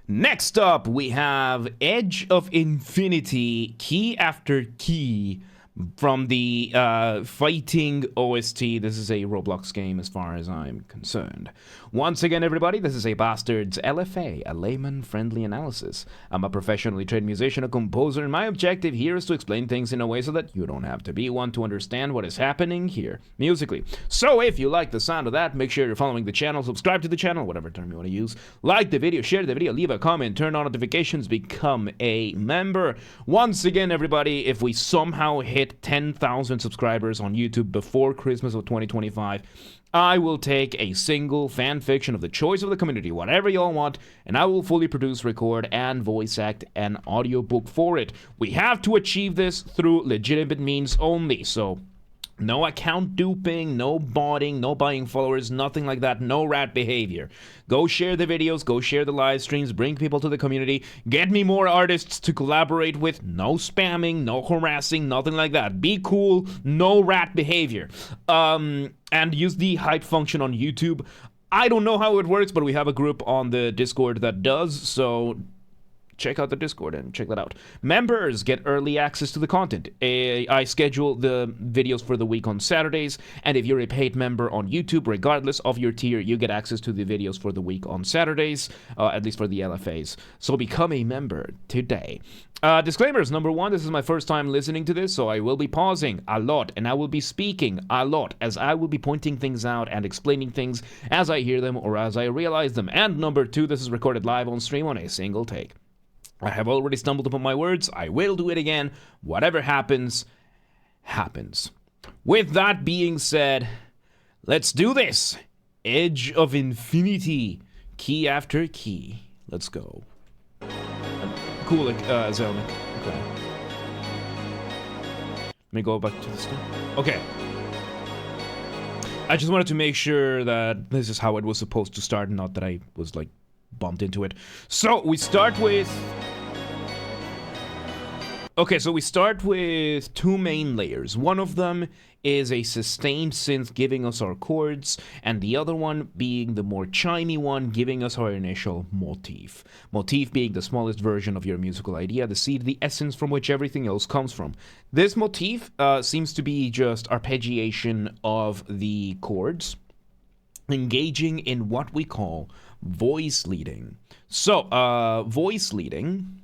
Next up, we have Edge of Infinity, key after key, from the Fighting OST. This is a Roblox game as far as I'm concerned. Once again, everybody, this is a Basterd's LFA, a layman-friendly analysis. I'm a professionally trained musician, a composer, and my objective here is to explain things in a way so that you don't have to be one to understand what is happening here, musically. So if you like the sound of that, make sure you're following the channel, subscribe to the channel, whatever term you want to use, like the video, share the video, leave a comment, turn on notifications, become a member. Once again, everybody, if we somehow hit 10,000 subscribers on YouTube before Christmas of 2025, I will take a single fan fiction of the choice of the community, whatever y'all want, and I will fully produce, record, and voice act an audiobook for it. We have to achieve this through legitimate means only, so no account duping, no botting, no buying followers, nothing like that, no rat behavior. Go share the videos, go share the live streams, bring people to the community, get me more artists to collaborate with, no spamming, no harassing, nothing like that. Be cool, no rat behavior. And use the hype function on YouTube. I don't know how it works, but we have a group on the Discord that does, so check out the Discord and check that out. Members get early access to the content. I schedule the videos for the week on Saturdays, and if you're a paid member on YouTube, regardless of your tier, you get access to the videos for the week on Saturdays, at least for the LFAs. So become a member today. Disclaimers. Number one, this is my first time listening to this, so I will be pausing a lot, and I will be speaking a lot, as I will be pointing things out and explaining things as I hear them or as I realize them. And number two, this is recorded live on stream on a single take. I have already stumbled upon my words. I will do it again. Whatever happens, happens. With that being said, let's do this. Edge of Infinity, key after key. Let's go. Cool, Zelnick. Okay. Let me go back to the start. Okay. I just wanted to make sure that this is how it was supposed to start, not that I was, like, bumped into it. So, we start with... Okay, so we start with two main layers. One of them is a sustained synth giving us our chords, and the other one being the more chimey one, giving us our initial motif. Motif being the smallest version of your musical idea, the seed, the essence from which everything else comes from. This motif seems to be just arpeggiation of the chords, engaging in what we call voice leading. So, voice leading...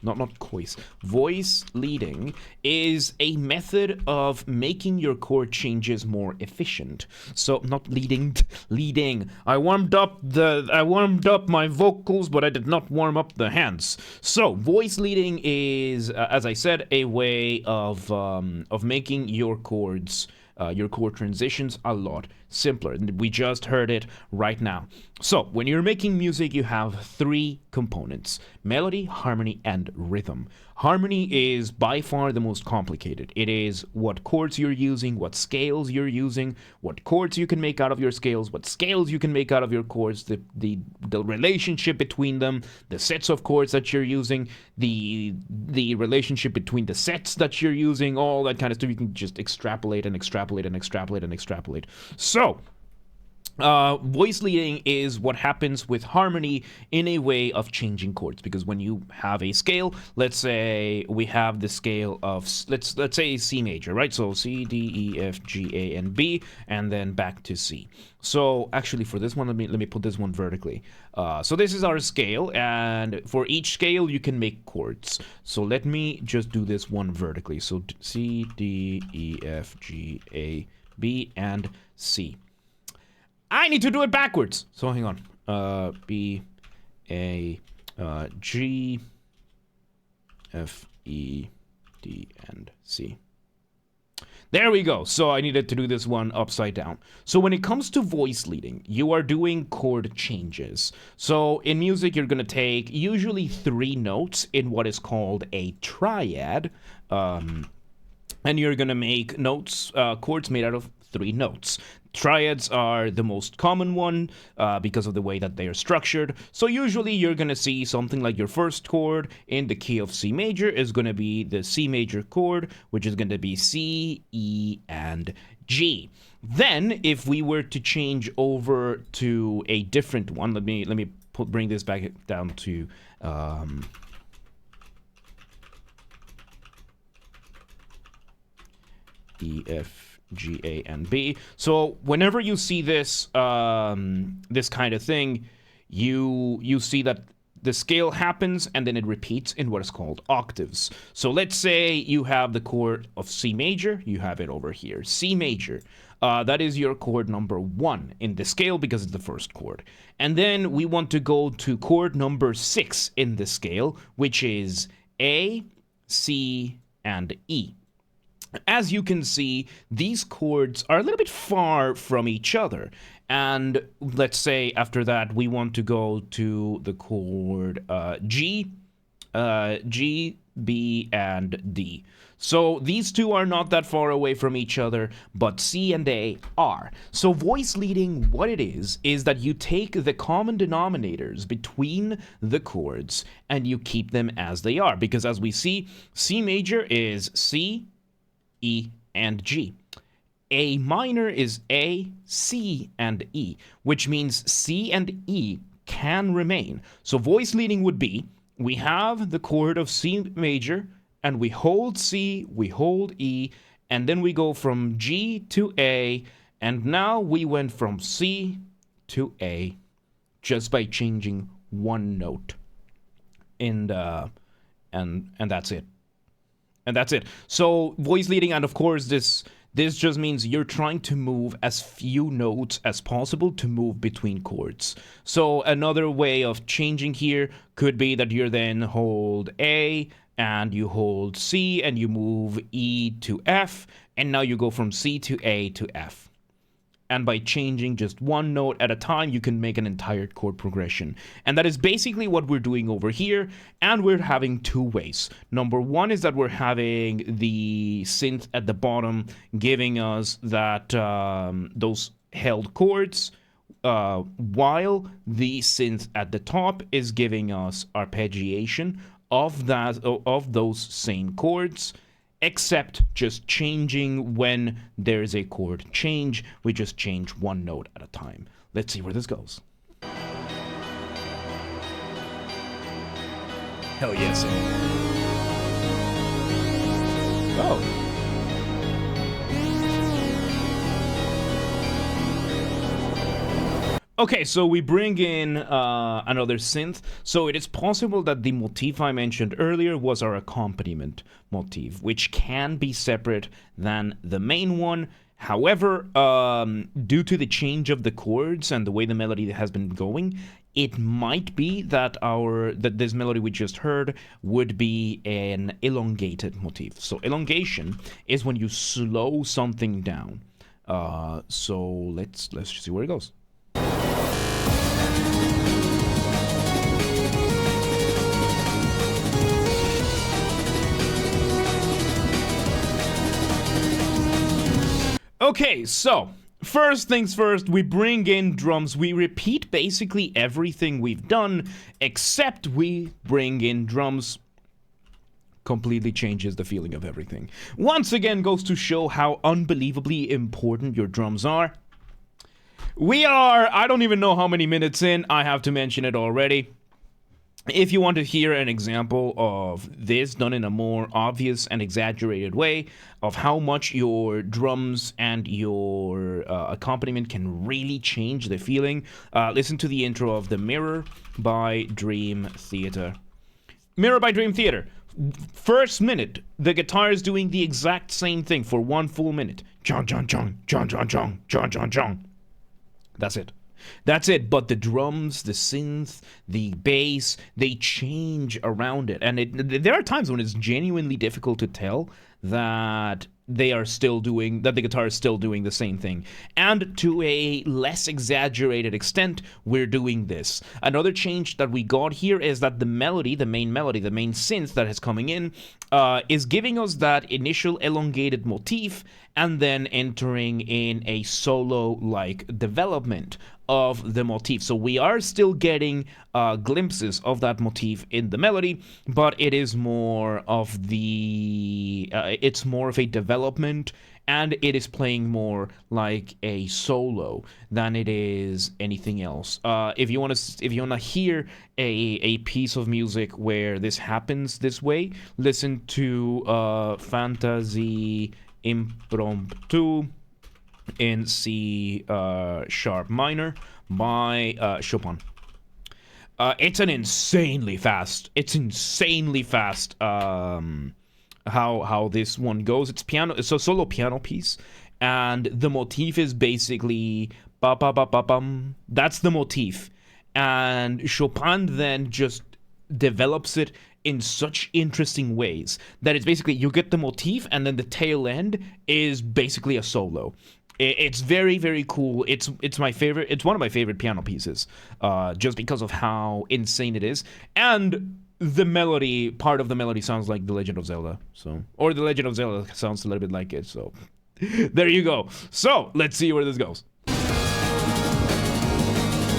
Not voice. Voice leading is a method of making your chord changes more efficient. So not leading. I warmed up my vocals, but I did not warm up the hands. So voice leading is, as I said, a way of making your chords. Your chord transitions a lot simpler. We just heard it right now. So, when you're making music, you have three components: melody, harmony, and rhythm. Harmony is by far the most complicated. It is what chords you're using, what scales you're using, what chords you can make out of your scales, what scales you can make out of your chords, the relationship between them, the sets of chords that you're using, the relationship between the sets that you're using, all that kind of stuff. You can just extrapolate and extrapolate and extrapolate and extrapolate. So, voice leading is what happens with harmony in a way of changing chords, because when you have a scale, let's say we have the scale of, let's say C major, right? So C, D, E, F, G, A, and B, and then back to C. So actually for this one, let me put this one vertically. So this is our scale, and for each scale you can make chords. So let me just do this one vertically. So C, D, E, F, G, A, B, and C. I need to do it backwards. So hang on. B, A, G, F, E, D, and C. There we go. So I needed to do this one upside down. So when it comes to voice leading, you are doing chord changes. So in music, you're going to take usually 3 notes in what is called a triad. And you're going to make notes, chords made out of 3 notes. Triads are the most common one because of the way that they are structured. So usually you're going to see something like your first chord in the key of C major is going to be the C major chord, which is going to be C, E, and G. Then if we were to change over to a different one, let me bring this back down to E, F, G, A, and B. So whenever you see this this kind of thing, you see that the scale happens and then it repeats in what is called octaves. So let's say you have the chord of C major, you have it over here, C major. That is your chord number 1 in the scale because it's the first chord. And then we want to go to chord number 6 in the scale, which is A, C, and E. As you can see, these chords are a little bit far from each other. And let's say after that we want to go to the chord G, B, and D. So these two are not that far away from each other, but C and A are. So voice leading, what it is that you take the common denominators between the chords and you keep them as they are. Because as we see, C major is C, E, and G. A minor is A, C, and E, which means C and E can remain. So voice leading would be, we have the chord of C major, and we hold C, we hold E, and then we go from G to A, and now we went from C to A just by changing one note. And that's it. And that's it. So voice leading, and of course this just means you're trying to move as few notes as possible to move between chords. So another way of changing here could be that you then hold A and you hold C and you move E to F, and now you go from C to A to F. And by changing just one note at a time, you can make an entire chord progression. And that is basically what we're doing over here, and we're having two ways. Number one is that we're having the synth at the bottom giving us that those held chords, while the synth at the top is giving us arpeggiation of those same chords, except just changing when there's a chord change. We just change one note at a time. Let's see where this goes. Hell yes. Oh. Okay, so we bring in another synth. So it is possible that the motif I mentioned earlier was our accompaniment motif, which can be separate than the main one. However, due to the change of the chords and the way the melody has been going, it might be that this melody we just heard would be an elongated motif. So elongation is when you slow something down. So let's see where it goes. Okay, so first things first, we bring in drums. We repeat basically everything we've done, except we bring in drums. Completely changes the feeling of everything. Once again, goes to show how unbelievably important your drums are. We are, I don't even know how many minutes in, I have to mention it already. If you want to hear an example of this done in a more obvious and exaggerated way of how much your drums and your accompaniment can really change the feeling, listen to the intro of The Mirror by Dream Theater. Mirror by Dream Theater. First minute, the guitar is doing the exact same thing for one full minute. John, John, John, John, John, John, John, John, John. That's it. That's it, but the drums, the synth, the bass, they change around it. And there are times when it's genuinely difficult to tell that the guitar is still doing the same thing. And to a less exaggerated extent, we're doing this. Another change that we got here is that the main synth that is coming in, is giving us that initial elongated motif and then entering in a solo-like development of the motif. So we are still getting glimpses of that motif in the melody, but it is more of it's more of a development, and it is playing more like a solo than it is anything else. If you wanna hear a piece of music where this happens this way, listen to Fantasy Impromptu in C sharp minor by Chopin. It's insanely fast. How this one goes. It's a solo piano piece, and the motif is basically ba ba ba ba bum. That's the motif, and Chopin then just develops it in such interesting ways that it's basically you get the motif, and then the tail end is basically a solo. It's very, very cool. It's my favorite. It's one of my favorite piano pieces, just because of how insane it is. And the melody, part of the melody sounds like The Legend of Zelda. Or The Legend of Zelda sounds a little bit like it. So there you go. So let's see where this goes.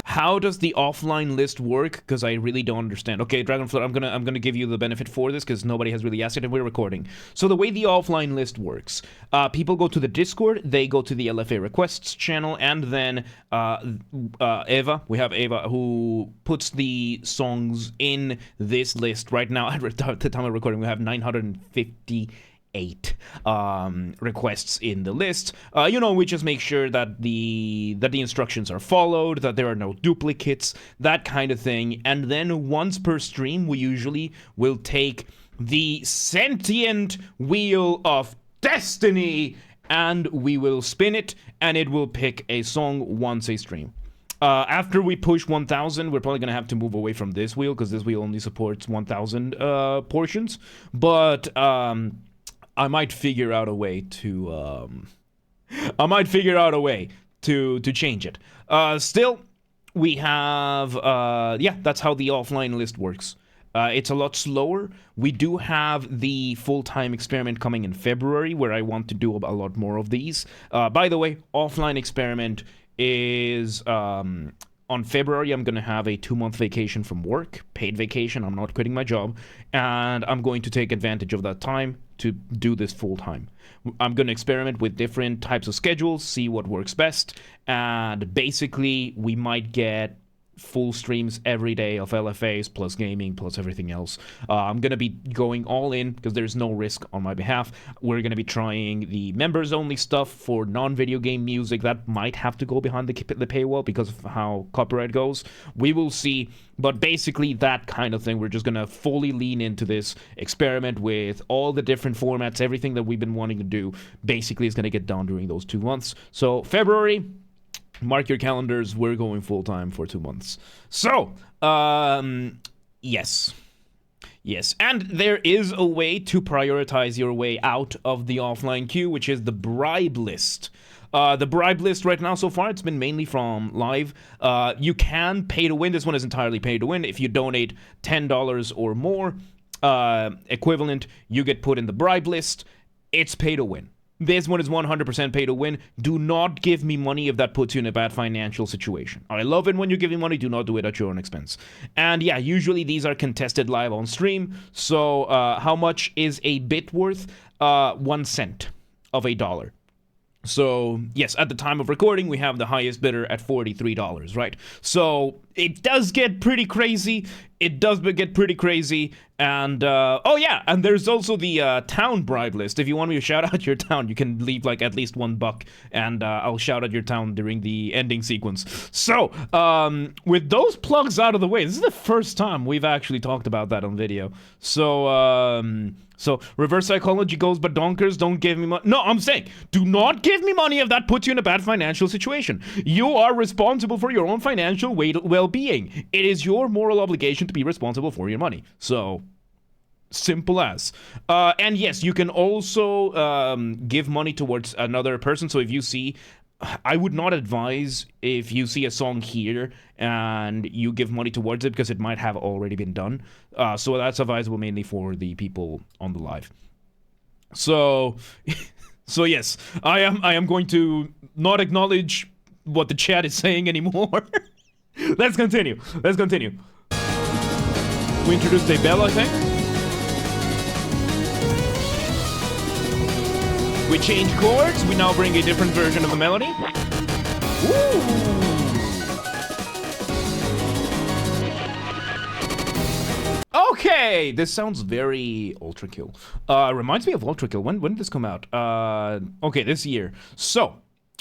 How does the offline list work? Because I really don't understand. Okay, Dragonflirt, I'm gonna give you the benefit for this because nobody has really asked it and we're recording. So the way the offline list works, people go to the Discord, they go to the LFA requests channel, and then Eva, we have Eva who puts the songs in this list. Right now, at the time of recording, we have 958 requests in the list. We just make sure that the instructions are followed, that there are no duplicates, that kind of thing. And then once per stream, we usually will take the sentient wheel of destiny and we will spin it, and it will pick a song once a stream. After we push 1,000, we're probably going to have to move away from this wheel because this wheel only supports 1,000 portions. But I might figure out a way to change it. Still, we have that's how the offline list works. It's a lot slower. We do have the full-time experiment coming in February, where I want to do a lot more of these. By the way, offline experiment is on February. I'm going to have a 2-month vacation from work, paid vacation. I'm not quitting my job, and I'm going to take advantage of that time to do this full time. I'm going to experiment with different types of schedules, see what works best, and basically we might get full streams every day of LFAs plus gaming plus everything else. I'm going to be going all in because there's no risk on my behalf. We're going to be trying the members only stuff for non-video game music. That might have to go behind the paywall because of how copyright goes. We will see. But basically that kind of thing, we're just going to fully lean into this experiment with all the different formats. Everything that we've been wanting to do basically is going to get done during those 2 months. So February, mark your calendars, we're going full-time for 2 months. So, yes. Yes, and there is a way to prioritize your way out of the offline queue, which is the bribe list. The bribe list right now, so far, it's been mainly from live. You can pay to win. This one is entirely pay to win. If you donate $10 or more equivalent, you get put in the bribe list. It's pay to win. This one is 100% pay to win. Do not give me money if that puts you in a bad financial situation. I love it when you give me money. Do not do it at your own expense. And yeah, usually these are contested live on stream. So how much is a bit worth? 1 cent of a dollar. So, yes, at the time of recording, we have the highest bidder at $43, right? So, it does get pretty crazy. And, oh yeah, and there's also the town bribe list. If you want me to shout out your town, you can leave, like, at least $1, and I'll shout out your town during the ending sequence. So, with those plugs out of the way, this is the first time we've actually talked about that on video. So, reverse psychology goes badonkers, don't give me money. No, I'm saying, do not give me money if that puts you in a bad financial situation. You are responsible for your own financial well-being. It is your moral obligation to be responsible for your money. So, simple as. And yes, you can also give money towards another person. So if you see, I would not advise if you see a song here and you give money towards it because it might have already been done. So that's advisable mainly for the people on the live. So, so yes, I am going to not acknowledge what the chat is saying anymore. Let's continue. Let's continue. We introduced a bell, I think. We change chords. We now bring a different version of the melody. Ooh. Okay, this sounds very Ultra Kill. Reminds me of Ultra Kill. When did this come out? Okay, this year. So,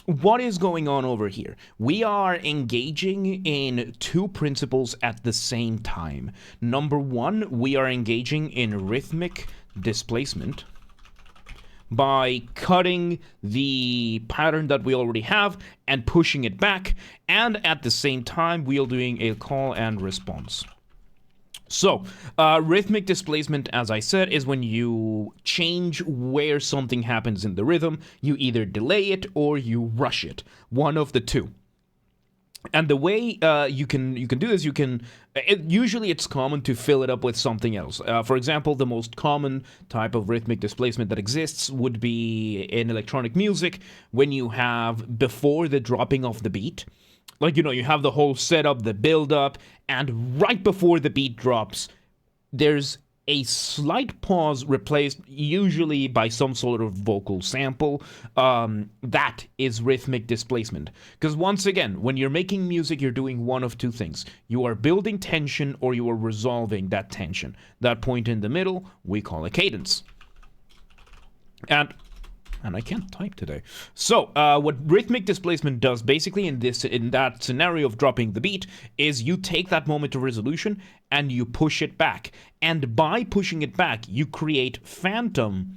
what is going on over here? We are engaging in two principles at the same time. Number one, we are engaging in rhythmic displacement by cutting the pattern that we already have and pushing it back, and at the same time, we are doing a call and response. So, rhythmic displacement, as I said, is when you change where something happens in the rhythm. You either delay it or you rush it. One of the two. And the way you can do this, usually it's common to fill it up with something else. For example, the most common type of rhythmic displacement that exists would be in electronic music, when you have before the dropping of the beat. Like, you know, you have the whole setup, the build-up, and right before the beat drops, there's a slight pause replaced usually by some sort of vocal sample. That is rhythmic displacement. Because once again, when you're making music, you're doing one of two things. You are building tension or you are resolving that tension. That point in the middle, we call a cadence. And I can't type today. So, what rhythmic displacement does basically in that scenario of dropping the beat is you take that moment of resolution and you push it back. And by pushing it back, you create phantom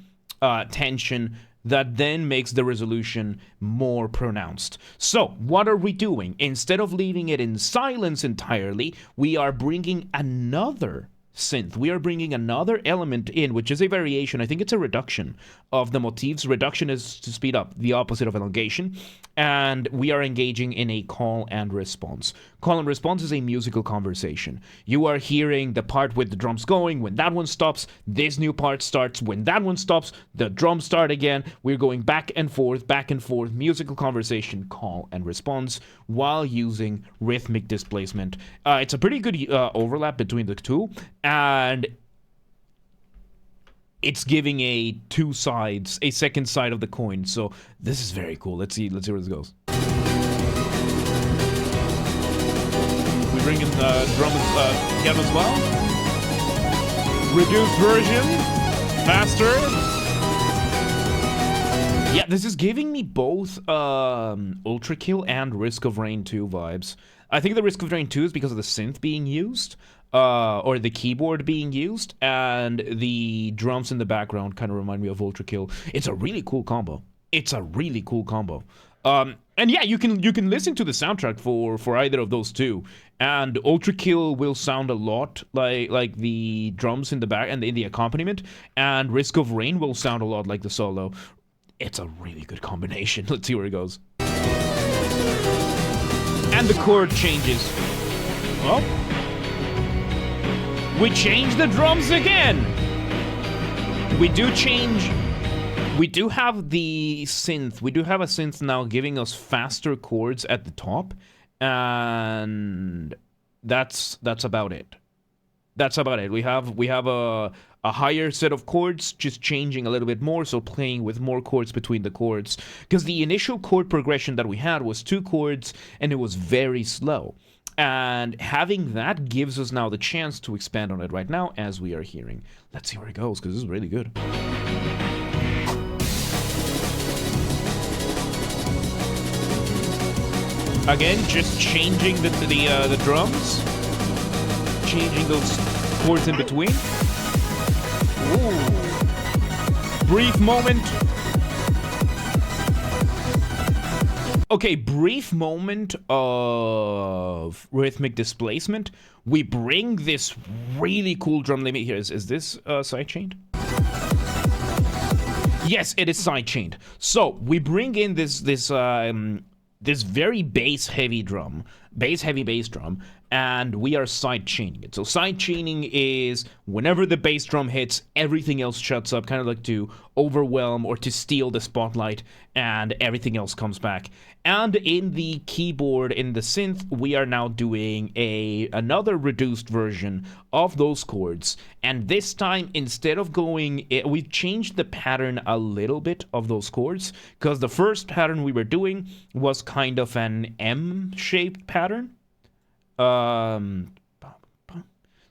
tension that then makes the resolution more pronounced. So, what are we doing? Instead of leaving it in silence entirely, we are bringing another synth. We are bringing another element in, which is a variation. I think it's a reduction of the motifs. Reduction is to speed up, the opposite of elongation. And we are engaging in a call and response. Call and response is a musical conversation. You are hearing the part with the drums going. When that one stops, this new part starts. When that one stops, the drums start again. We're going back and forth, musical conversation, call and response, while using rhythmic displacement. It's a pretty good overlap between the two. And it's giving a second side of the coin. So this is very cool. Let's see where this goes. We bring in the drum piano as well. Reduced version, faster. Yeah, this is giving me both Ultra Kill and Risk of Rain 2 vibes. I think the Risk of Rain 2 is because of the synth being used. Or the keyboard being used, and the drums in the background kind of remind me of Ultra Kill. It's a really cool combo. And yeah, you can listen to the soundtrack for either of those two, and Ultra Kill will sound a lot like the drums in the back and in the accompaniment, and Risk of Rain will sound a lot like the solo. It's a really good combination. Let's see where it goes. And the chord changes. Oh. We change the drums again! We do have the synth. We do have a synth now giving us faster chords at the top. And that's about it. We have a higher set of chords, just changing a little bit more, so playing with more chords between the chords. Because the initial chord progression that we had was 2 chords, and it was very slow. And having that gives us now the chance to expand on it right now as we are hearing. Let's see where it goes, because this is really good. Again, just changing the drums. Changing those chords in between. Ooh. Brief moment. Okay, brief moment of rhythmic displacement. We bring this really cool drum limit here. Is this sidechained? Yes, it is sidechained. So we bring in this very bass heavy bass drum, and we are side chaining it. So side chaining is whenever the bass drum hits, everything else shuts up, kind of like to overwhelm or to steal the spotlight, and everything else comes back. And in the keyboard, in the synth, we are now doing another reduced version of those chords. And this time, instead of going, we've changed the pattern a little bit of those chords, because the first pattern we were doing was kind of an M-shaped pattern. Yeah,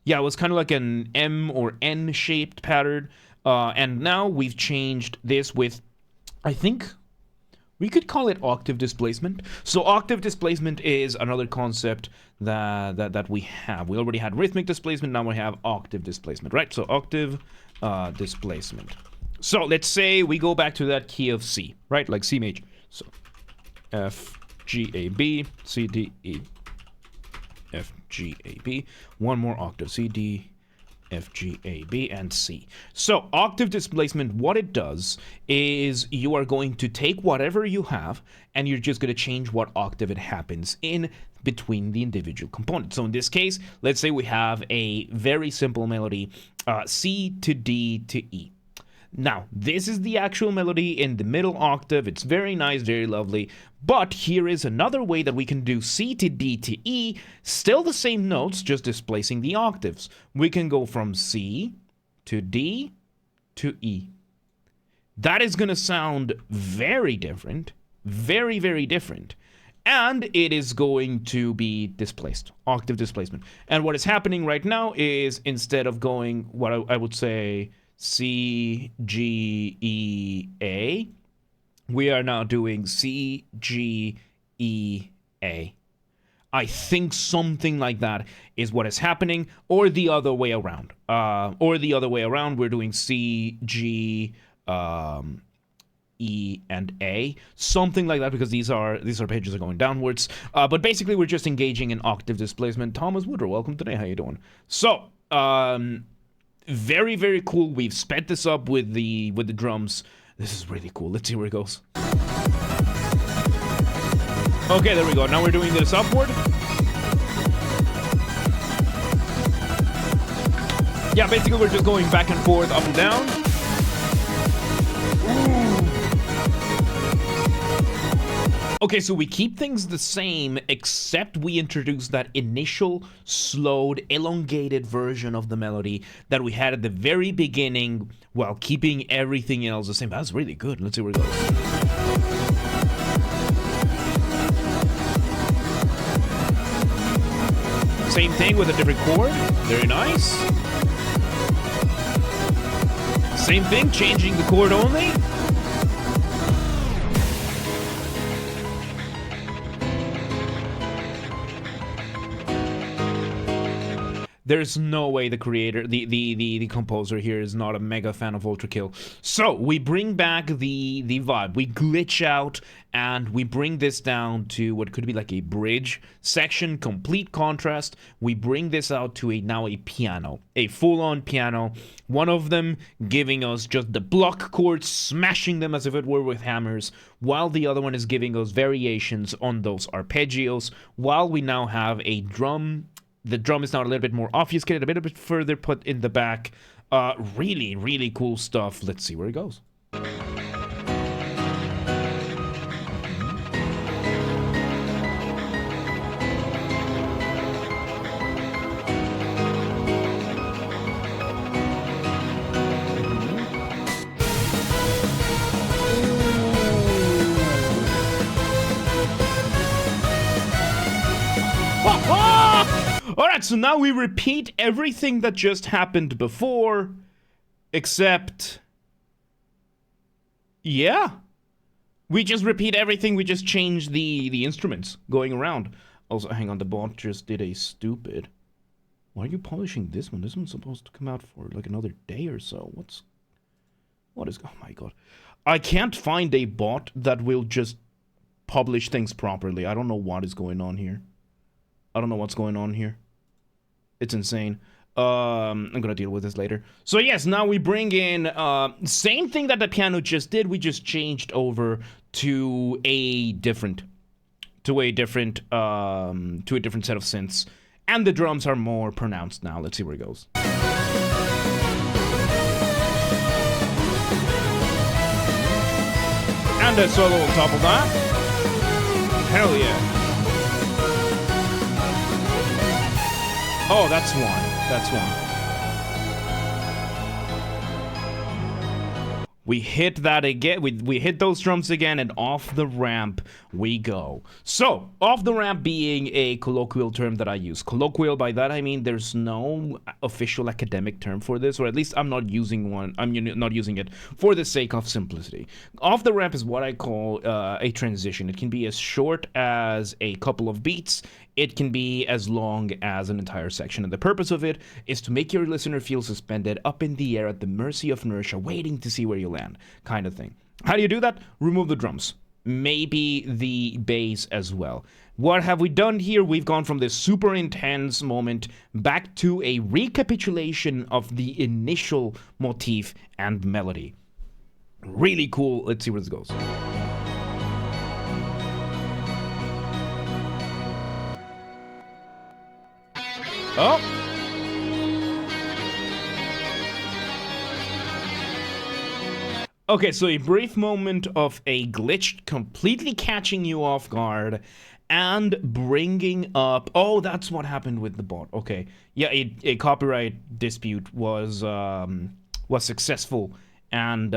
it was kind of like an M or N-shaped pattern. And now we've changed this with, I think we could call it octave displacement. So octave displacement is another concept that we have. We already had rhythmic displacement, now we have octave displacement, right? So octave displacement. So let's say we go back to that key of C, right? Like C major. So F, G, A, B, C, D, E, F, G, A, B. One more octave, C, D, F, G, A, B, and C. So octave displacement, what it does is you are going to take whatever you have and you're just going to change what octave it happens in between the individual components. So in this case, let's say we have a very simple melody, C to D to E. Now, this is the actual melody in the middle octave. It's very nice, very lovely. But here is another way that we can do C to D to E, still the same notes, just displacing the octaves. We can go from C to D to E. That is going to sound very different, very, very different. And it is going to be displaced, octave displacement. And what is happening right now is instead of going, what I would say, C, G, E, A, we are now doing C, G, E, A. I think something like that is what is happening, or the other way around. We're doing C, G, E, and A. Something like that, because these arpeggios are going downwards. But basically, we're just engaging in octave displacement. Thomas Woodrow, welcome today. How you doing? So, very, very cool. We've sped this up with the drums. This is really cool. Let's see where it goes. Okay, there we go. Now we're doing this upward. Yeah, basically we're just going back and forth, up and down. Okay, so we keep things the same, except we introduce that initial, slowed, elongated version of the melody that we had at the very beginning, while keeping everything else the same. That's really good. Let's see where it goes. Same thing with a different chord. Very nice. Same thing, changing the chord only. There's no way the creator, the composer here is not a mega fan of Ultra Kill. So we bring back the vibe. We glitch out and we bring this down to what could be like a bridge section, complete contrast. We bring this out to now a piano, a full-on piano. One of them giving us just the block chords, smashing them as if it were with hammers, while the other one is giving us variations on those arpeggios, while we now have a drum. The drum is now a little bit more obfuscated, a bit further put in the back. Really, really cool stuff. Let's see where it goes. Alright, so now we repeat everything that just happened before, except, yeah, we just repeat everything, we just change the instruments going around. Also, hang on, the bot just did a stupid. Why are you polishing this one? This one's supposed to come out for like another day or so. What is, oh my god. I can't find a bot that will just publish things properly. I don't know what is going on here. I don't know what's going on here. It's insane. I'm gonna deal with this later. So yes, now we bring in same thing that the piano just did. We just changed over to a different set of synths, And the drums are more pronounced now. Let's see where it goes. And a solo on top of that. Hell yeah. Oh, that's one. That's one. We hit that again. We hit those drums again, and off the ramp we go. So, off the ramp being a colloquial term that I use. Colloquial, by that I mean there's no official academic term for this, or at least I'm not using one. I'm not using it for the sake of simplicity. Off the ramp is what I call a transition. It can be as short as a couple of beats. It can be as long as an entire section, and the purpose of it is to make your listener feel suspended up in the air at the mercy of inertia, waiting to see where you land, kind of thing. How do you do that? Remove the drums. Maybe the bass as well. What have we done here? We've gone from this super intense moment back to a recapitulation of the initial motif and melody. Really cool. Let's see where this goes. Oh! Okay, so a brief moment of a glitch completely catching you off guard and bringing up... Oh, that's what happened with the bot. Okay. Yeah, a copyright dispute was successful. And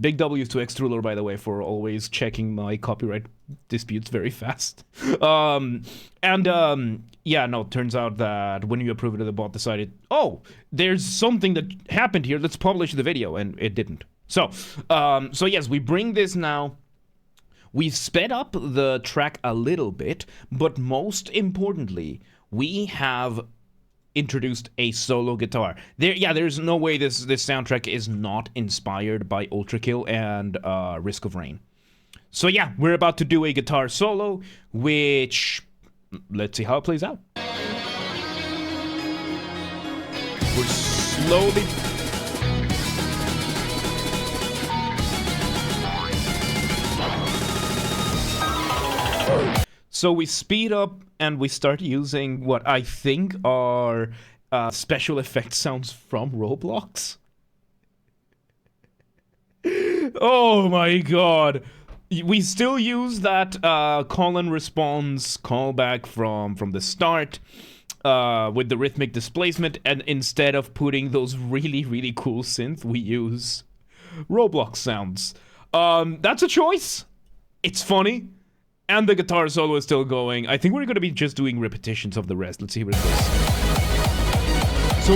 big W's to Xtruller, by the way, for always checking my copyright disputes very fast. Yeah, no, it turns out that when you approve it, the bot decided, oh, there's something that happened here, let's publish the video, and it didn't. So yes, we bring this now. We've sped up the track a little bit, but most importantly, we have introduced a solo guitar. There's no way this soundtrack is not inspired by Ultrakill and Risk of Rain. So yeah, we're about to do a guitar solo, which... let's see how it plays out. We're slowly... So we speed up and we start using what I think are special effect sounds from Roblox. Oh my god. We still use that call and response callback from the start with the rhythmic displacement, and instead of putting those really, really cool synth, we use Roblox sounds. That's a choice. It's funny. And the guitar solo is still going. I think we're going to be just doing repetitions of the rest. Let's see what it goes. So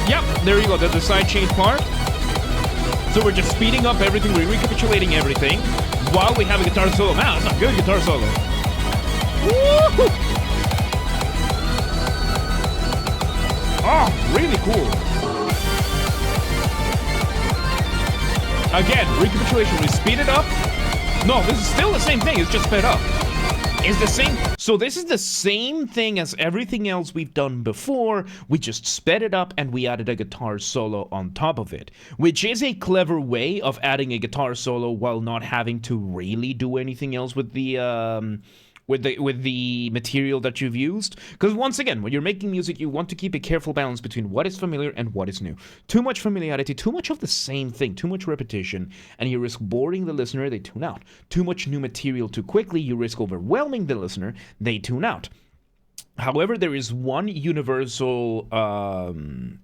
yep, there you go. That's the side chain part. So we're just speeding up everything. We're recapitulating everything while we have a guitar solo. Man, that's a good guitar solo. Woo-hoo! Oh, really cool. Again, recapitulation. We speed it up. No, this is still the same thing. It's just sped up. It's the same. So this is the same thing as everything else we've done before. We just sped it up and we added a guitar solo on top of it, which is a clever way of adding a guitar solo while not having to really do anything else with the material that you've used. Because once again, when you're making music, you want to keep a careful balance between what is familiar and what is new. Too much familiarity, too much of the same thing, too much repetition, and you risk boring the listener, they tune out. Too much new material too quickly, you risk overwhelming the listener, they tune out. However, there is one universal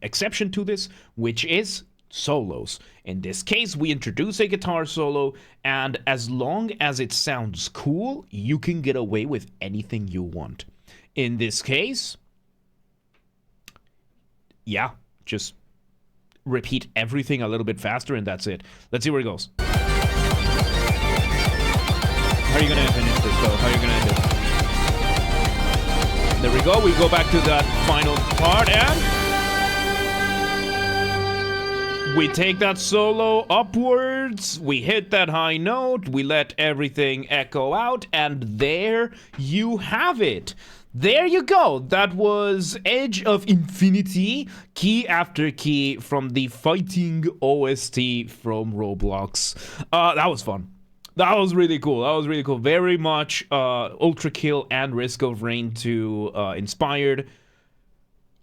exception to this, which is solos. In this case, we introduce a guitar solo, and as long as it sounds cool, you can get away with anything you want. In this case, yeah, just repeat everything a little bit faster and that's it. Let's see where it goes. How are you gonna finish this though? How are you gonna end it? There we go, we go back to that final part and we take that solo upwards, we hit that high note, we let everything echo out, and there you have it. There you go. That was Edge of Infinity, key after key from the Fighting OST from Roblox. That was fun. That was really cool. That was really cool. Very much Ultrakill and Risk of Rain 2 inspired.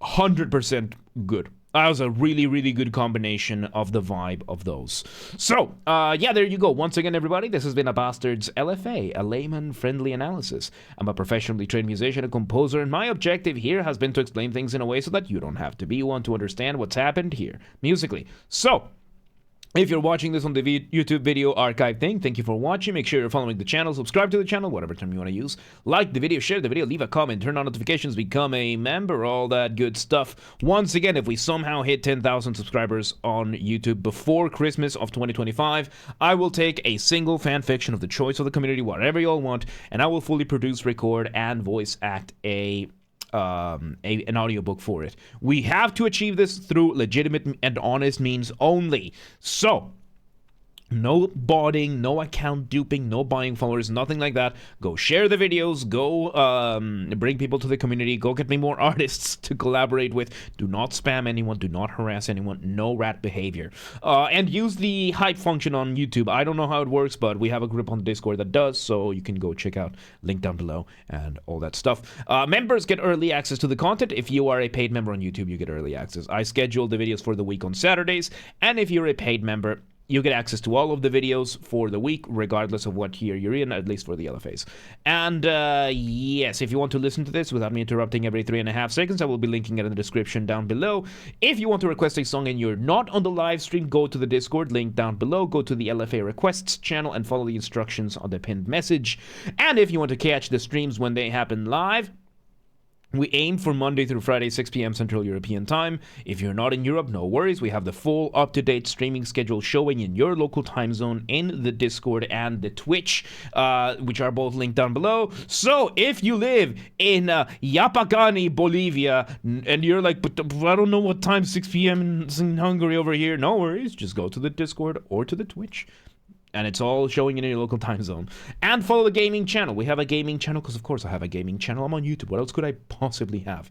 100% good. That was a really, really good combination of the vibe of those. So, yeah, there you go. Once again, everybody, this has been a Basterd's LFA, a layman-friendly analysis. I'm a professionally trained musician and composer, and my objective here has been to explain things in a way so that you don't have to be one to understand what's happened here, musically. So, if you're watching this on the YouTube video archive thing, thank you for watching. Make sure you're following the channel, subscribe to the channel, whatever term you want to use. Like the video, share the video, leave a comment, turn on notifications, become a member, all that good stuff. Once again, if we somehow hit 10,000 subscribers on YouTube before Christmas of 2025, I will take a single fan fiction of the choice of the community, whatever you all want, and I will fully produce, record, and voice act an audiobook for it. We have to achieve this through legitimate and honest means only. So, no botting, no account duping, no buying followers, nothing like that. Go share the videos, go bring people to the community, go get me more artists to collaborate with. Do not spam anyone, do not harass anyone, no rat behavior. And use the hype function on YouTube. I don't know how it works, but we have a group on Discord that does, so you can go check out, link down below, and all that stuff. Members get early access to the content. If you are a paid member on YouTube, you get early access. I schedule the videos for the week on Saturdays, and if you're a paid member, you get access to all of the videos for the week, regardless of what tier you're in, at least for the LFAs. And, yes, if you want to listen to this without me interrupting every 3.5 seconds, I will be linking it in the description down below. If you want to request a song and you're not on the live stream, go to the Discord, link down below, go to the LFA requests channel, and follow the instructions on the pinned message. And if you want to catch the streams when they happen live, we aim for Monday through Friday, 6 p.m. Central European Time. If you're not in Europe, no worries. We have the full up-to-date streaming schedule showing in your local time zone in the Discord and the Twitch, which are both linked down below. So if you live in Yapacani, Bolivia, and you're like, but I don't know what time 6 p.m. in Hungary over here, no worries. Just go to the Discord or to the Twitch. And it's all showing in your local time zone. And follow the gaming channel. We have a gaming channel because, of course, I have a gaming channel. I'm on YouTube. What else could I possibly have?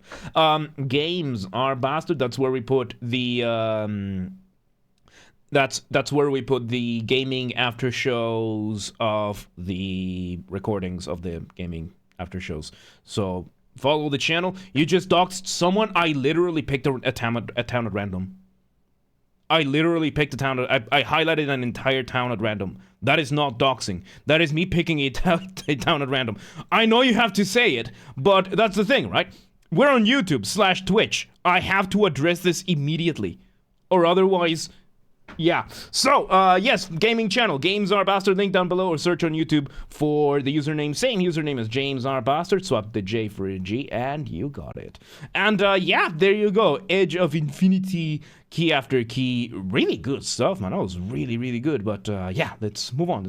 Games are Basterd. That's where we put the that's where we put the gaming after shows of the recordings of the gaming after shows. So follow the channel. You just doxed someone. I literally picked a town at random. I literally picked a town. I highlighted an entire town at random. That is not doxing. That is me picking a town at random. I know you have to say it, but that's the thing, right? We're on YouTube/Twitch. I have to address this immediately, or otherwise, yeah. So, yes, gaming channel. Games are Basterd. Link down below, or search on YouTube for the username. Same username as James R. Basterd. Swap the J for a G, and you got it. And, yeah, there you go. Edge of Infinity, key after key. Really good stuff, man. That was really, really good. But, yeah, let's move on.